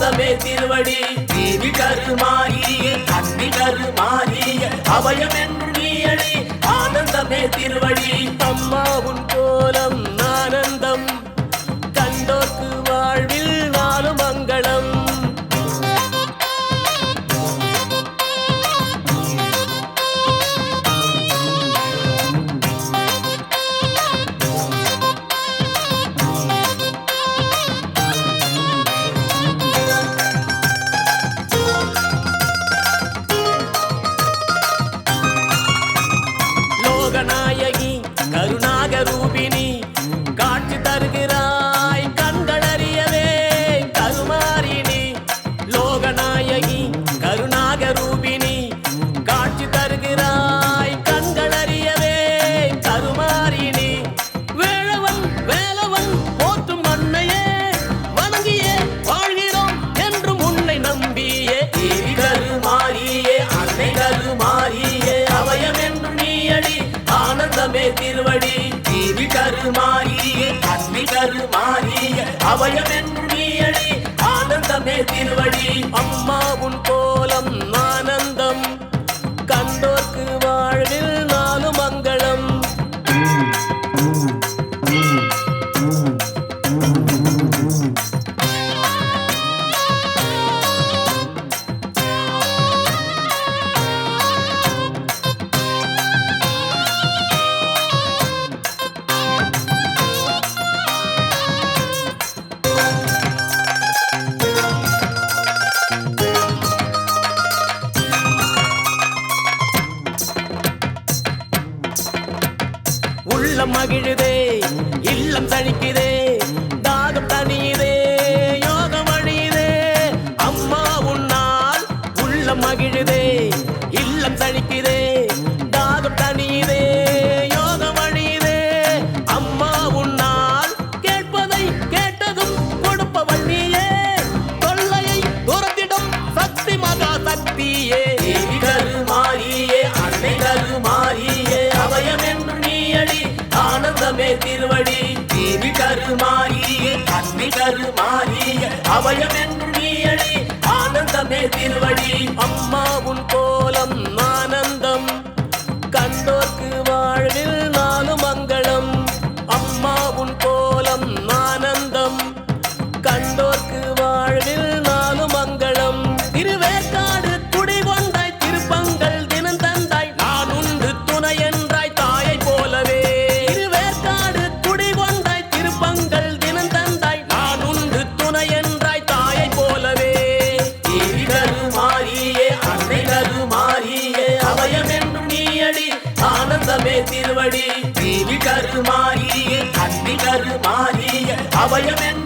ஆனந்தமே திருவடி தேவி கருமாரியே அன்னை கருமாரியே அபயம் என்று நீயடி ஆனந்தமே திருவடி அம்மா உன் கோலம் ஆனந்தம் கண்டோர்க்கு வாழ்வில் நாலு மங்களம் நாயகி கருணாக ரூபினி காட்சி தருகிறாய் கண்களறியவே கருமாரினி லோகநாயகி கருணாக ரூபினி காட்சி தருகிறாய் கண்களறியவே கருமாரினி வேளவன் வேலவன் போற்றும் அன்னையே வணங்கியே வாழ்கிறோம் என்றும் உன்னை நம்பியே தேவி கருமாரியே அன்னை கருமாரியே அபயம் என்று நீயடி ஆனந்தமே திருவடி தேவி கருமாரியே அன்னை கருமாரியே அபயம் என்று நீயடி ஆனந்தமே திருவடி அம்மா உன் கோலம் ஆனந்தம் கண்டோர்க்கு வாழ்வில் நாலு மங்களம் உள்ளம் மகிழுதே இல்லம் தணிக்குதே தாகம் தனியுதே யோகம் அழியுதே அம்மா உன்னால் உள்ளம் மகிழுதே இல்லம் தணிக்குதே தாகம் தனியுதே யோகம் அழியுதே அம்மா உன்னால் கேட்பதை கேட்டதும் கொடுப்பவள் நீயே தொல்லையை துரத்திடும் சக்தி மகா சக்தியே தேவி கருமாரியே அன்னை கருமாரியே அபயம் என்று நீயடி ஆனந்தமே திருவடி தேவி கருமாரியே அன்னை கருமாரியே அபயம் என்று நீயடி ஆனந்தமே திருவடி அம்மா உன் கோலம் ஆனந்தம் கண்டோர்க்கு வாழ்வில் நாலு மங்களம் அம்மா உன் கோலம் ஆனந்தம் கண்டோர்க்கு வாழ்வில் நாலு மங்களம் திருவேற்காடு குடி கொண்டாய் திருப்பங்கள் தினம் தந்தாய் நான் உண்டு துணை என்றாய் தாயை போலவே திருவேற்காடு குடி கொண்டாய் திருப்பங்கள் தினம் தந்தாய் நான் உண்டு துணை என்றாய் தாயை போலவே தேவி கருமாரியே அன்னை கருமாரியே அபயம் என்று நீயடி ஆனந்தமே திருவடி தேவி கருமாரியே அன்னை கருமாரியே அபயம் என்று